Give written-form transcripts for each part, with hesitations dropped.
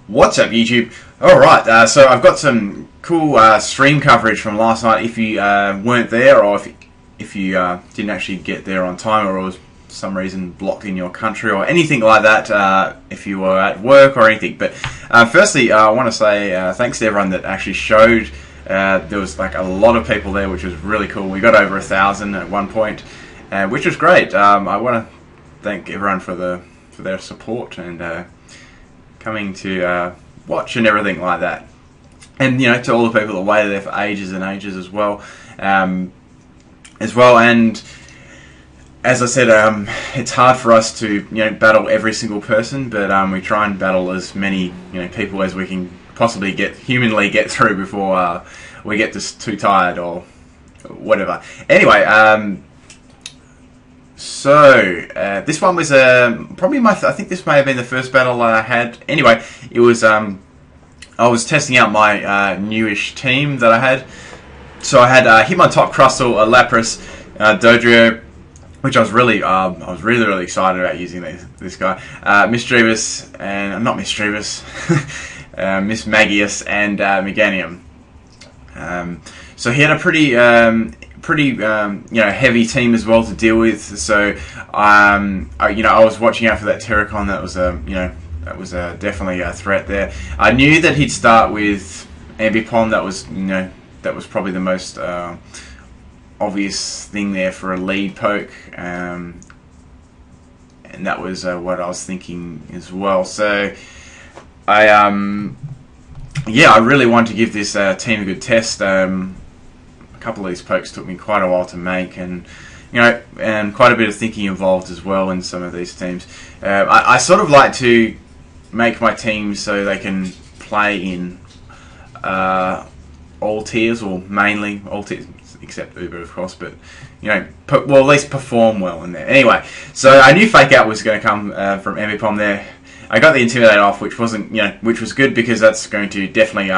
What's up, YouTube? Alright, so I've got some cool stream coverage from last night. If you weren't there, or if you didn't actually get there on time, or was for some reason blocked in your country or anything like that, if you were at work or anything. But firstly, I want to say thanks to everyone that actually showed. There was like a lot of people there, which was really cool. We got over 1,000 at one point, which was great. I want to thank everyone for their support and coming to watch and everything like that, and to all the people that waited there for ages and ages as well. And as I said, it's hard for us to battle every single person, but we try and battle as many people as we can possibly humanly get through before we get just too tired or whatever. Anyway, so this one was probably I think this may have been the first battle I had. Anyway, it was I was testing out my newish team that I had. So I had Hitmontop, Crustle, Lapras, Dodrio, which I was really excited about using this guy. Misdreavus and not Misdreavus, Miss Magius and Meganium. So he had a pretty heavy team as well to deal with. So I was watching out for that Terracon. That was definitely a threat there. I knew that he'd start with Ambipom. That was probably the most obvious thing there for a lead poke, and that was what I was thinking as well. So I really wanted to give this team a good test. A couple of these pokes took me quite a while to make, and and quite a bit of thinking involved as well in some of these teams. I sort of like to make my teams so they can play in all tiers, or mainly all tiers, except Uber of course, but at least perform well in there. Anyway, so I knew Fake Out was going to come from Ambipom there. I got the Intimidate off, which which was good, because that's going to definitely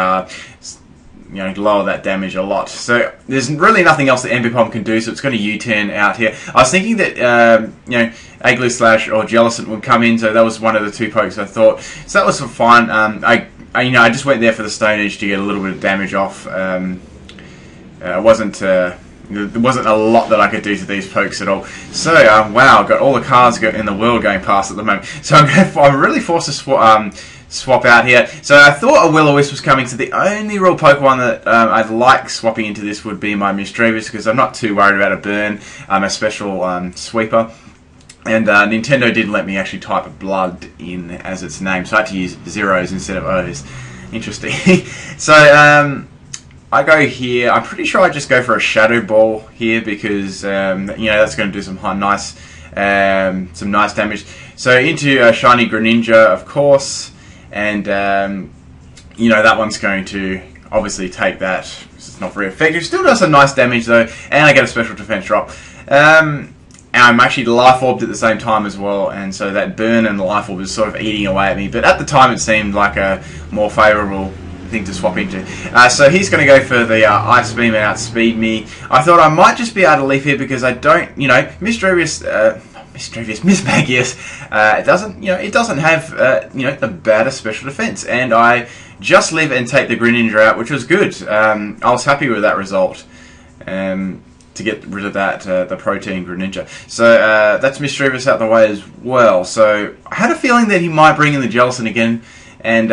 lower that damage a lot. So there's really nothing else that Ambipom can do, so it's going to U-turn out here. I was thinking that Aglu Slash or Jellicent would come in, so that was one of the two pokes I thought. So that was fine. I just went there for the Stone Edge to get a little bit of damage off. There wasn't a lot that I could do to these pokes at all. So wow, got all the cards in the world going past at the moment. So I'm really forced to swap out here. So I thought a Will-O-Wisp was coming, so the only real Pokemon that I'd like swapping into this would be my Misdreavus, because I'm not too worried about a burn. I'm a special sweeper. And Nintendo didn't let me actually type blood in as its name, so I had to use zeros instead of O's. Interesting. So I go here. I'm pretty sure I just go for a Shadow Ball here, because that's going to do some nice damage. So into Shiny Greninja, of course, and that one's going to obviously take that. It's not very effective. Still does some nice damage though, and I get a special defense drop. And I'm actually Life Orbed at the same time as well, and so that burn and the Life Orb is sort of eating away at me. But at the time, it seemed like a more favourable thing to swap into. So he's going to go for the Ice Beam and outspeed me. I thought I might just be able to leave here, because I don't, Miss Magius, it doesn't have the baddest special defense, and I just live and take the Greninja out, which was good. I was happy with that result, to get rid of that the Protein Greninja. So that's Misdreavus out the way as well. So I had a feeling that he might bring in the Jellicent again, and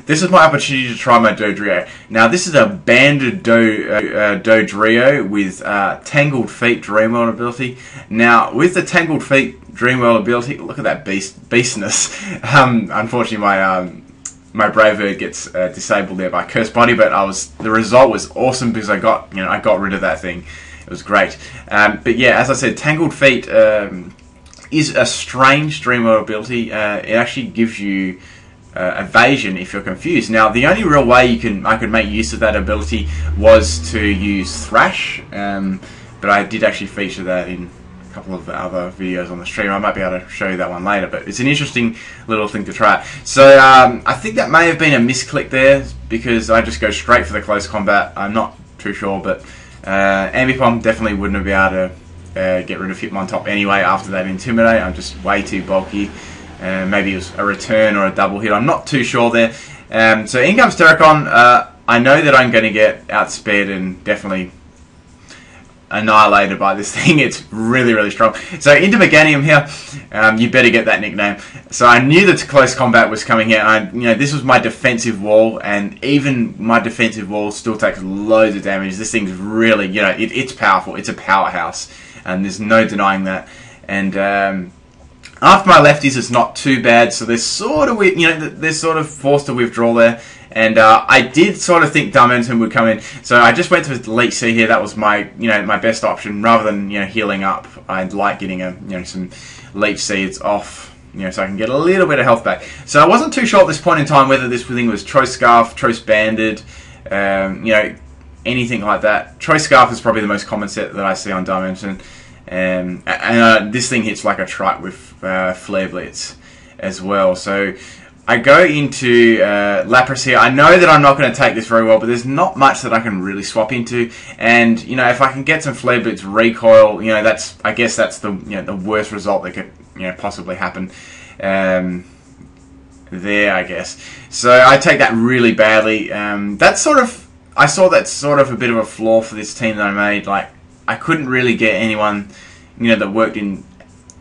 this is my opportunity to try my Dodrio. Now this is a banded Dodrio with Tangled Feet Dreamworld ability. Now with the Tangled Feet Dreamworld ability, look at that beastness. Unfortunately my Brave Bird gets disabled there by Cursed Body, but the result was awesome, because I got rid of that thing. It was great. But yeah, as I said, Tangled Feet is a strange Dreamworld ability. It actually gives you evasion if you're confused. Now the only real way I could make use of that ability was to use Thrash, but I did actually feature that in a couple of other videos on the stream. I might be able to show you that one later, but it's an interesting little thing to try. So I think that may have been a misclick there, because I just go straight for the close combat. I'm not too sure, but Ambipom definitely wouldn't have been able to get rid of Hitmontop anyway after that Intimidate. I'm just way too bulky. Maybe it was a return or a double hit. I'm not too sure there. So in comes Terracon. I know that I'm going to get outsped and definitely annihilated by this thing. It's really, really strong. So into Meganium here. You better get that nickname. So I knew that close combat was coming here. This was my defensive wall, and even my defensive wall still takes loads of damage. This thing's really, it's powerful. It's a powerhouse, and there's no denying that. And after my lefties, it's not too bad. So they're sort of, they're sort of forced to withdraw there. And I did sort of think Dimension would come in, so I just went to Leech Seed here. That was my, my best option rather than healing up. I'd like getting a, some Leech Seeds off, so I can get a little bit of health back. So I wasn't too sure at this point in time whether this thing was Troy Scarf, Troy Banded, anything like that. Troy Scarf is probably the most common set that I see on Dimension, and this thing hits like a trike with Flare Blitz as well. So I go into Lapras here. I know that I'm not going to take this very well, but there's not much that I can really swap into. And if I can get some Flare Blitz recoil, I guess that's the the worst result that could possibly happen there, I guess. So I take that really badly. That's I saw that sort of a bit of a flaw for this team that I made. Like, I couldn't really get anyone that worked in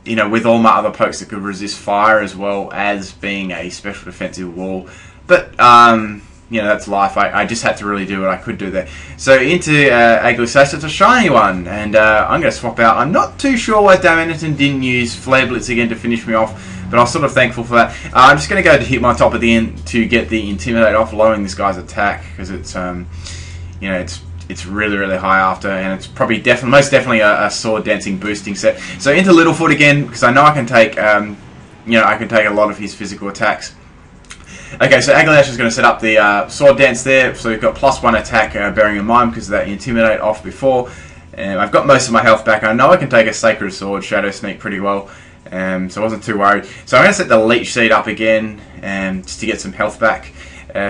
with all my other pokes that could resist fire as well as being a special defensive wall. But, that's life. I just had to really do what I could do there. So into Aglisash, it's a shiny one, and I'm going to swap out. I'm not too sure why Damaniton didn't use Flare Blitz again to finish me off, but I was sort of thankful for that. I'm just going to go to hit my top at the end to get the Intimidate off, lowering this guy's attack, because it's, it's really, really high after, and it's probably most definitely a sword dancing boosting set. So into Littlefoot again, because I know I can take, I can take a lot of his physical attacks. Okay, so Aglilash is going to set up the sword dance there. So we've got +1 attack, bearing in mind because of that Intimidate off before. And I've got most of my health back. I know I can take a Sacred Sword, Shadow Sneak pretty well, so I wasn't too worried. So I'm going to set the Leech Seed up again, just to get some health back.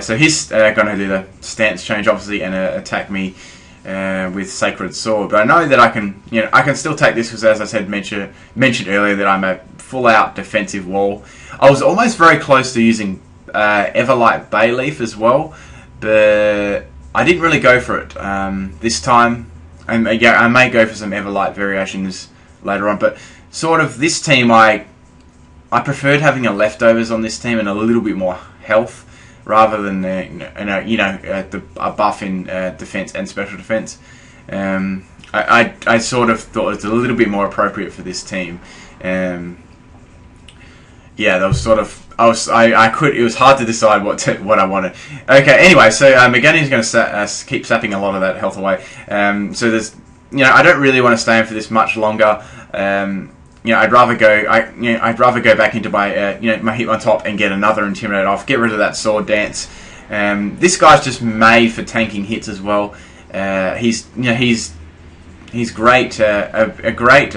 So he's going to do the stance change, obviously, and attack me with Sacred Sword. But I know that I can, I can still take this because, as I said, mentioned earlier, that I'm a full-out defensive wall. I was almost very close to using Everlight Bayleaf as well, but I didn't really go for it this time. I may go for some Everlight variations later on, but sort of this team, I preferred having a leftovers on this team and a little bit more health, rather than a buff in defense and special defense. I sort of thought it was a little bit more appropriate for this team. That was sort of it was hard to decide what I wanted. Okay, anyway, so Meganium's going to keep sapping a lot of that health away. So there's I don't really want to stay in for this much longer. I'd rather go. I'd rather go back into my my hit on top and get another Intimidate off. Get rid of that sword dance. This guy's just made for tanking hits as well. He's great. A great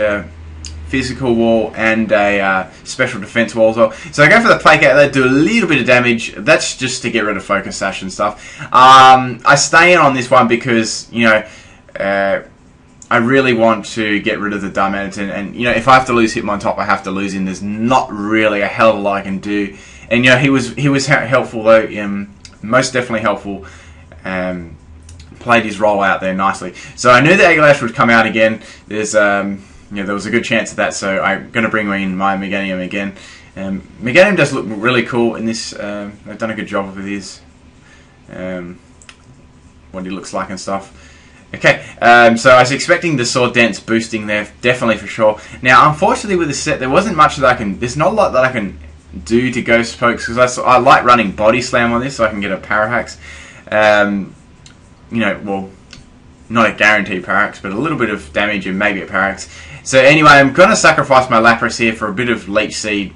physical wall and a special defense wall as well. So I go for the Plague Out there, do a little bit of damage. That's just to get rid of Focus Sash and stuff. I stay in on this one because I really want to get rid of the Diamaniton, and if I have to lose Hitmon top, I have to lose him. There's not really a hell of a lot I can do. And he was helpful though, most definitely helpful. Played his role out there nicely. So I knew that Aglilash would come out again. There's there was a good chance of that, so I'm going to bring in my Meganium again. Meganium does look really cool in this. They've done a good job with his what he looks like and stuff. Okay, so I was expecting the Sword Dance boosting there, definitely for sure. Now, unfortunately with this set, there wasn't much that there's not a lot that I can do to Ghost Pokes, because I like running Body Slam on this so I can get a Parahax. Well, not a guaranteed Parahax, but a little bit of damage and maybe a Parahax. So anyway, I'm going to sacrifice my Lapras here for a bit of Leech Seed,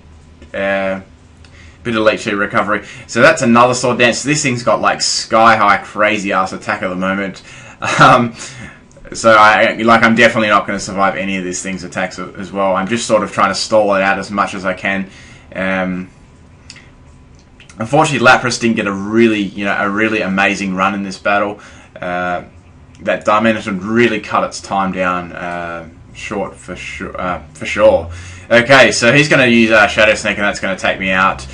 recovery. So that's another Sword Dance. This thing's got like sky-high, crazy-ass attack at the moment. So I'm definitely not going to survive any of this thing's attacks as well. I'm just sort of trying to stall it out as much as I can. Unfortunately, Lapras didn't get a really amazing run in this battle. That Diamaniton really cut its time down short for sure. Okay, so he's going to use Shadow Sneak, and that's going to take me out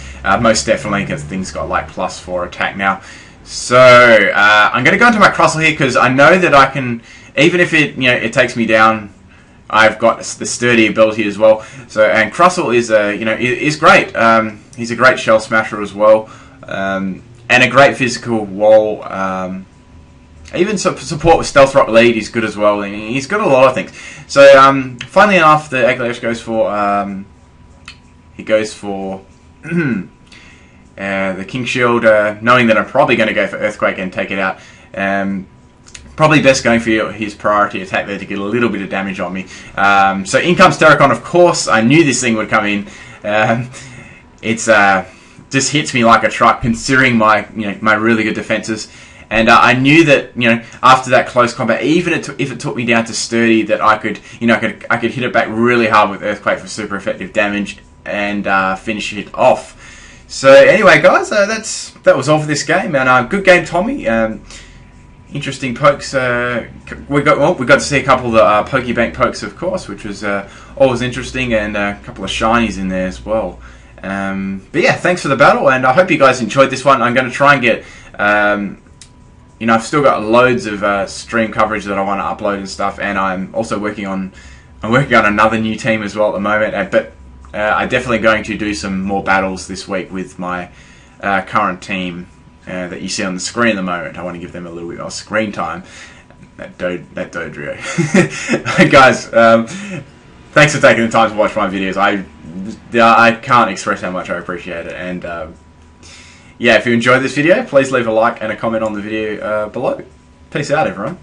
most definitely, because thing's got like +4 attack now. So I'm going to go into my Crustle here, because I know that I can, even if it it takes me down, I've got the sturdy ability as well. So, and Crustle is is great. He's a great shell smasher as well, and a great physical wall. Even support with Stealth Rock lead is good as well. He's got a lot of things. So finally enough, the Eglash goes for the King Shield, knowing that I'm probably going to go for Earthquake and take it out. Probably best going for his priority attack there to get a little bit of damage on me. So in comes Terracon, of course. I knew this thing would come in. It's just hits me like a truck, considering my my really good defenses. And I knew that after that close combat, even if it took me down to sturdy, that I could I could hit it back really hard with Earthquake for super effective damage and finish it off. So anyway, guys, that was all for this game, and good game, Tommy. Interesting pokes. We got to see a couple of the Pokebank pokes, of course, which was always interesting, and a couple of shinies in there as well. But yeah, thanks for the battle, and I hope you guys enjoyed this one. I'm going to try and get. I've still got loads of stream coverage that I want to upload and stuff, and I'm also working on another new team as well at the moment. But I'm definitely going to do some more battles this week with my current team that you see on the screen at the moment. I want to give them a little bit more screen time. That Dodrio. Guys, thanks for taking the time to watch my videos. I can't express how much I appreciate it, and yeah, if you enjoyed this video, please leave a like and a comment on the video below. Peace out, everyone.